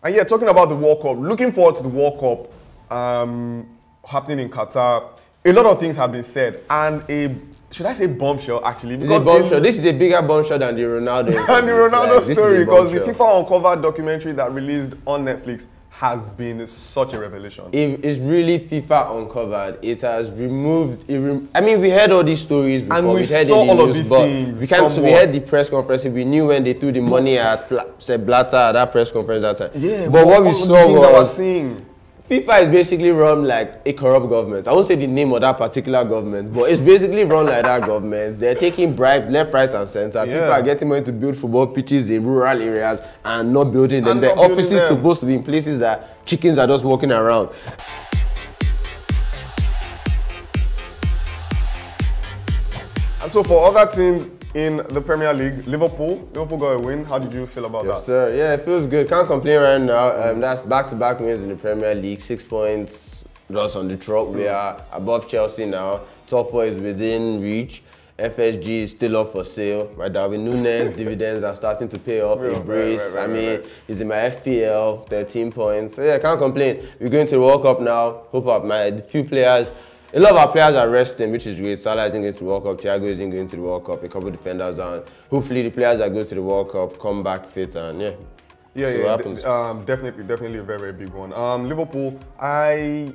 And yeah, talking about the World Cup, looking forward to the World Cup happening in Qatar. A lot of things have been said, and should I say bombshell actually? Because bombshell. This is a bigger bombshell than the Ronaldo. And the Ronaldo story, because the FIFA Uncovered documentary that released on Netflix has been such a revelation. It's really FIFA Uncovered. It has removed. I mean, we heard all these stories before. And we heard saw all of these things. We heard the press conference. We knew when they threw the money at Sepp Blatter at that press conference that time. Yeah, but what we saw was FIFA is basically run like a corrupt government. I won't say the name of that particular government, but it's basically run like that government. They're taking bribes left, right, and center. Yeah. People are getting money to build football pitches in rural areas and not building them. The offices are supposed to be in places that chickens are just walking around. And so for other teams in the Premier League, Liverpool got a win. How did you feel about that? Yes, sir. Yeah, it feels good. Can't complain right now. That's back-to-back wins in the Premier League. 6 points just on the trot. We are above Chelsea now. Top 4 is within reach. FSG is still up for sale. My Darwin Núñez dividends are starting to pay off. I mean, he's in my FPL, 13 points. So yeah, can't complain. We're going to the World Cup now. Hope a lot of our players are resting, which is great. Salah isn't going to the World Cup. Thiago isn't going to the World Cup. A couple of defenders are. Hopefully, the players that go to the World Cup come back fit and definitely a very, very big one. Liverpool, I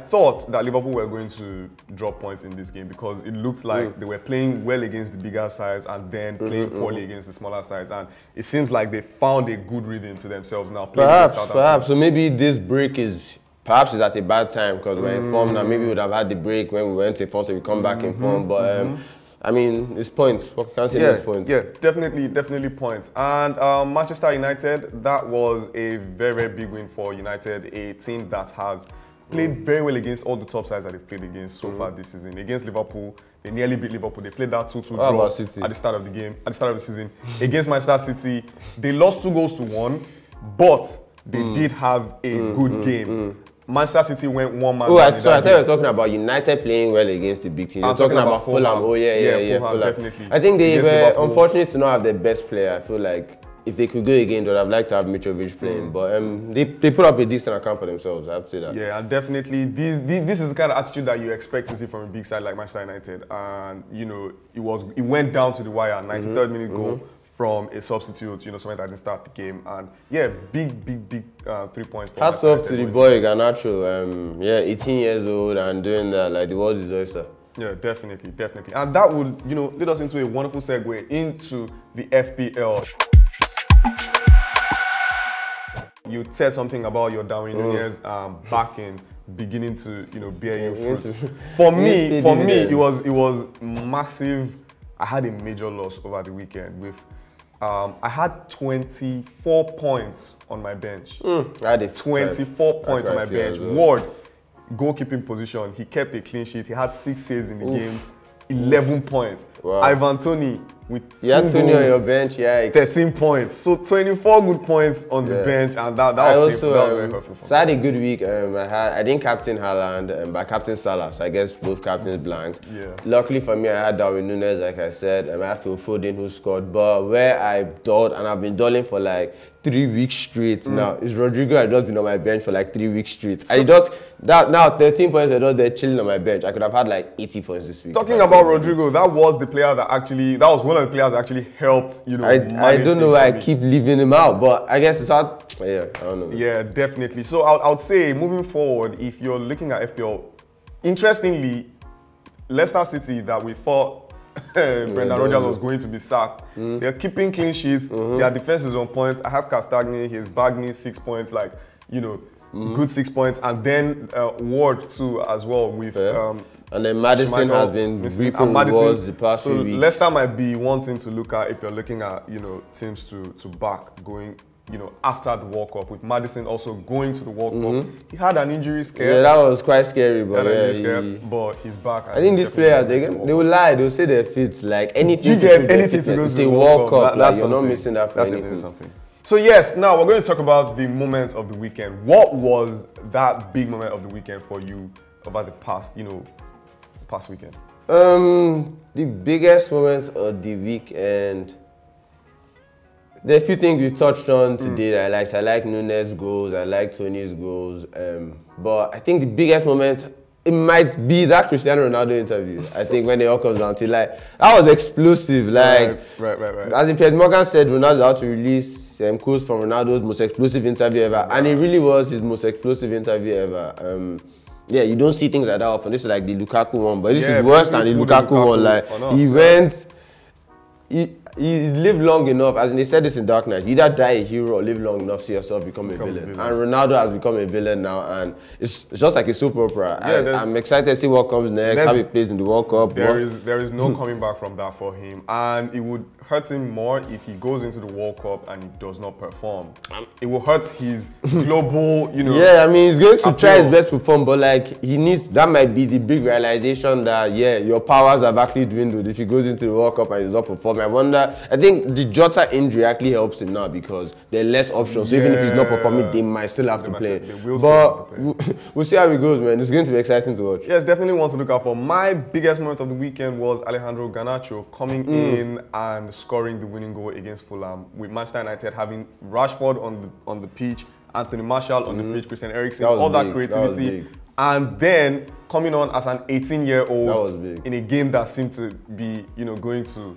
thought that Liverpool were going to drop points in this game because it looked like they were playing well against the bigger sides and then playing poorly against the smaller sides. And it seems like they found a good rhythm to themselves now. Perhaps. So maybe this break is. Perhaps it's at a bad time because we're in form now. Maybe we would have had the break when we went in form, so we come back in form. But I mean, it's points. Can't say it's points. Yeah, definitely points. And Manchester United, that was a very, very big win for United, a team that has played very well against all the top sides that they've played against so far this season. Against Liverpool, they nearly beat Liverpool. They played that 2-2 draw at the start of the game, at the start of the season. Against Manchester City, they lost 2-1, but they did have a good game. Manchester City went one man. So I thought you were talking about United playing well against the big teams. You're talking about Fulham. Oh yeah, Fulham. Definitely. I think they were unfortunate to not have their best player. I feel like if they could go again, they would have liked to have Mitrovic playing. But they put up a decent account for themselves. I have to say that. Yeah, and definitely this is the kind of attitude that you expect to see from a big side like Manchester United. And you know, it went down to the wire. 93rd minute goal from a substitute, someone that didn't start the game. And yeah, big 3 points. Hats off to the boy, Garnacho. 18 years old and doing that, like the world deserves that. Yeah, definitely. And that would, lead us into a wonderful segue into the FPL. You said something about your Darwin Núñez backing beginning to, bear you fruits. For me, it was massive. I had a major loss over the weekend with. I had 24 points on my bench. I had 24 points on my bench. Well. Ward, goalkeeping position, he kept a clean sheet. He had 6 saves in the game, 11 points. Wow. Ivan Toney with 2 goals, on your bench, 13 points. So 24 good points on the bench, and that was painful. That was very hurtful for me. So I had a good week. I didn't captain Haaland, but I captain Salah. So I guess both captains blanked. Yeah. Luckily for me, I had Darwin Núñez, like I said, and I had Phil Foden who scored. But where I dulled, and I've been dulling for like 3 weeks straight now, is Rodrigo. I've just been on my bench for like 3 weeks straight. So, now 13 points, they're just there chilling on my bench. I could have had like 80 points this week. Talking about Rodrigo, that was the player that was one of the players that actually helped, I don't know why I keep leaving him out, but I guess it's hard. Yeah, I don't know. Yeah, definitely. So I would say, moving forward, if you're looking at FPL, interestingly, Leicester City that we thought Brendan Rodgers was going to be sacked, they're keeping clean sheets, their defense is on point. I have Castagni, he's bagged me 6 points, like, good 6 points, and then Ward too as well with... and then Maddison has been reaping rewards the past few weeks. Leicester might be one team to look at if you're looking at teams to back going after the World Cup, with Maddison also going to the World Cup. He had an injury scare. Yeah, that was quite scary, but but he's back. I think these players they will lie, they'll say they're fit, like anything. You get anything to go to the World Cup. Like, you're not missing that for anything. That's something. So yes, now we're going to talk about the moments of the weekend. What was that big moment of the weekend for you over the past, past weekend? The biggest moments of the weekend. There are a few things we touched on today that I like. I like Nunes' goals, I like Tony's goals. But I think the biggest moment, it might be that Cristiano Ronaldo interview. I think when it all comes down to that was explosive. Right. As in Piers Morgan said, Ronaldo had to release quotes from Ronaldo's most explosive interview ever. And it really was his most explosive interview ever. Yeah, you don't see things like that often. This is like the Lukaku one, but this is worse than the Lukaku one. Like he went, he lived long enough. As in they said this in Dark Knight, either die a hero or live long enough to see yourself become a villain. And Ronaldo has become a villain now, and it's just like a soap opera. Yeah, I'm excited to see what comes next, how he plays in the World Cup. There is no coming back from that for him, and it would hurt him more if he goes into the World Cup and he does not perform. It will hurt his global, Yeah, I mean, he's going to try his best to perform, but like he needs. That might be the big realization that your powers have actually dwindled if he goes into the World Cup and he's not performing. I think the Jota injury actually helps him now because there are less options. So even if he's not performing, they might still have to play. But we'll see how it goes, man. It's going to be exciting to watch. Yes, definitely want to look out for. My biggest moment of the weekend was Alejandro Garnacho coming in and scoring the winning goal against Fulham, with Manchester United having Rashford on the pitch, Anthony Martial on the pitch, Christian Eriksen, all that creativity, and then coming on as an 18-year-old in a game that seemed to be, going to.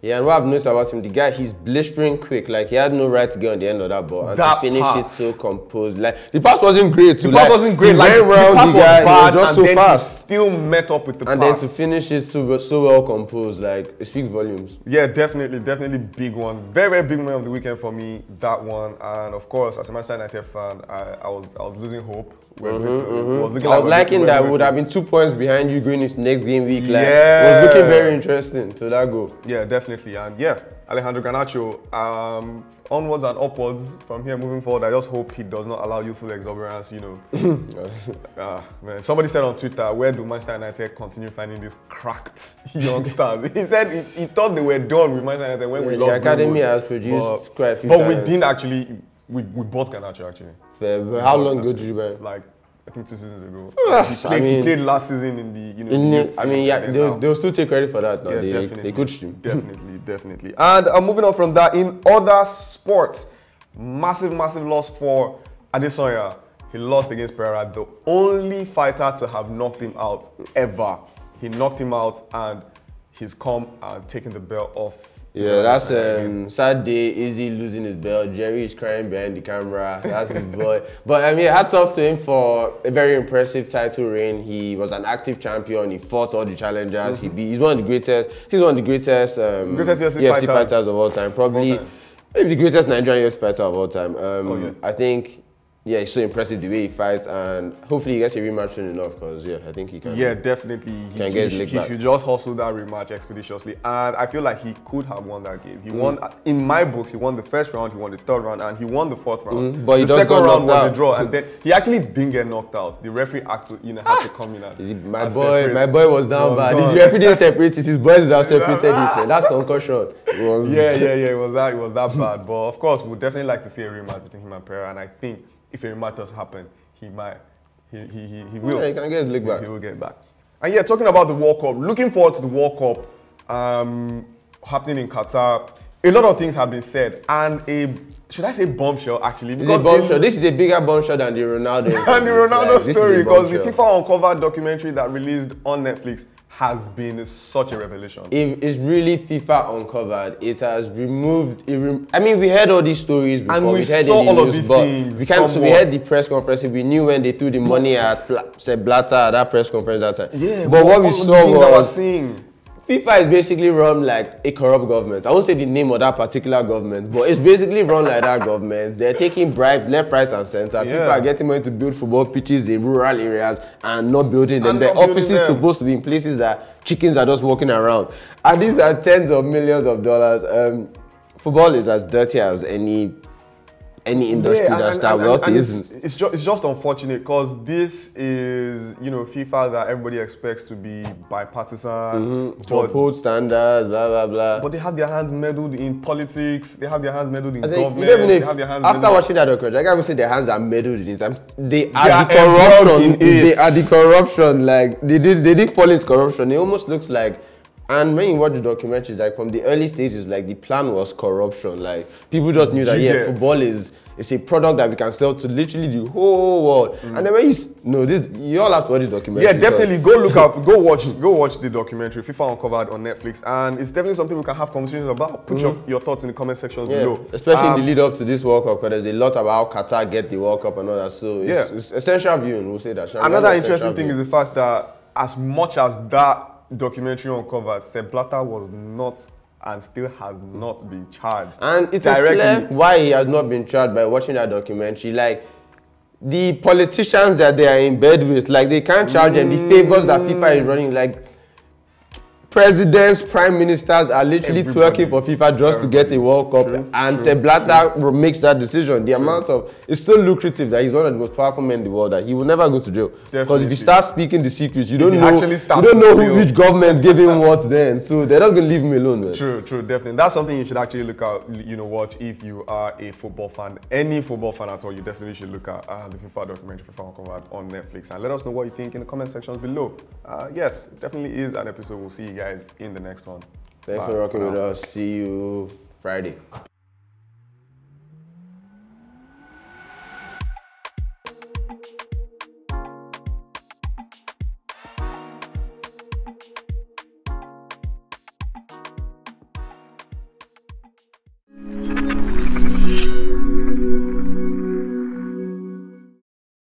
Yeah, and what I've noticed about him, the guy, he's blistering quick. Like, he had no right to get on the end of that ball. And to finish it so composed. Like, the pass wasn't great. The pass wasn't great. Like, the pass was bad, just so fast. He still met up with the pass. And then to finish it so well composed, like, it speaks volumes. Yeah, definitely big one. Very, very big moment of the weekend for me, that one. And of course, as a Manchester United fan, I was losing hope. I was liking that we would have been 2 points behind you going into next game week. Like, it was looking very interesting to that goal. Yeah, definitely. And yeah, Alejandro Garnacho, onwards and upwards from here moving forward. I just hope he does not allow youthful exuberance, man. Somebody said on Twitter, where do Manchester United continue finding these cracked youngsters? He said he thought they were done with Manchester United when we lost. The academy has produced quite a few But we didn't actually. We bought Garnacho actually. Fair, but how long ago did you buy him? Like, I think 2 seasons ago. He played last season in the, they'll still take credit for that. No? Yeah, they coached him. Definitely. And moving on from that, in other sports, massive loss for Adesanya. He lost against Pereira, the only fighter to have knocked him out ever. He knocked him out, and he's come and taken the belt off. Yeah, that's sad day. Izzy losing his belt. Jerry is crying behind the camera. That's his boy. But I mean, hats off to him for a very impressive title reign. He was an active champion. He fought all the challengers. He's one of the greatest. He's one of the greatest UFC fighters of all time. Probably maybe the greatest Nigerian UFC fighter of all time. I think. Yeah, it's so impressive the way he fights, and hopefully he gets a rematch soon enough because, I think he can. Yeah, definitely. He should just hustle that rematch expeditiously, and I feel like he could have won that game. He won, in my books, he won the first round, he won the third round, and he won the fourth round. But the second round was a draw, and then he actually didn't get knocked out. The referee had to come in and my boy was down bad. The referee didn't separate it, his boys have separated it. That's concussion. It was that bad. But of course, we'd definitely like to see a rematch between him and Pereira, and I think if a rematch does happen, he will. Yeah, he can get his leg back. He will get back. And yeah, talking about the World Cup, looking forward to the World Cup happening in Qatar. A lot of things have been said, and should I say bombshell actually? Because bombshell. This is a bigger bombshell than the Ronaldo. And the Ronaldo story, because the FIFA Uncovered documentary that released on Netflix has been such a revelation. It's really FIFA Uncovered. It has removed. I mean, we heard all these stories before. And we saw all of these things. We heard the press conference. We knew when they threw the money at Sepp Blatter at that press conference that time. Yeah, but what we saw was FIFA is basically run like a corrupt government. I won't say the name of that particular government, but it's basically run like that government. They're taking bribes left, right, and center. People are getting money to build football pitches in rural areas and not building them. The offices supposed to be in places that chickens are just walking around. And these are tens of millions of dollars. Football is as dirty as any industry that wealthy isn't. It's just unfortunate because this is FIFA that everybody expects to be bipartisan, to uphold standards, blah blah blah. But they have their hands meddled in politics. They have their hands meddled in government. After watching that documentary, I can't even say their hands are meddled in it. They are the corruption. They are the corruption. Like they did fall into corruption. It almost looks like. And when you watch the documentaries, like from the early stages, like the plan was corruption. Like people just knew that football is a product that we can sell to literally the whole world. And then when you all have to watch the documentary. Yeah, definitely go watch the documentary FIFA Uncovered on Netflix, and it's definitely something we can have conversations about. Put your thoughts in the comment section below. Especially in the lead up to this World Cup, because there's a lot about how Qatar get the World Cup and all that. So it's essential viewing. We'll say that. Another interesting thing is the fact that as much as that documentary Uncovered, Sepp Blatter was not and still has not been charged. And it is clear why he has not been charged by watching that documentary. Like, the politicians that they are in bed with, like, they can't charge them. The favors that FIFA is running, like, presidents, prime ministers are literally twerking for FIFA just to get a World Cup. And Sepp Blatter makes that decision. The amount of... It's so lucrative that he's one of the most powerful men in the world that he will never go to jail. Because if you start speaking the secrets, you don't know which government gave him what then. So they're not going to leave him alone. Man. True, definitely. That's something you should actually look at, watch if you are a football fan. Any football fan at all, you definitely should look at the FIFA documentary, FIFA Uncovered on Netflix. And let us know what you think in the comment sections below. Yes, it definitely is an episode. We'll see you guys in the next one. Thanks for rocking with us. See you Friday.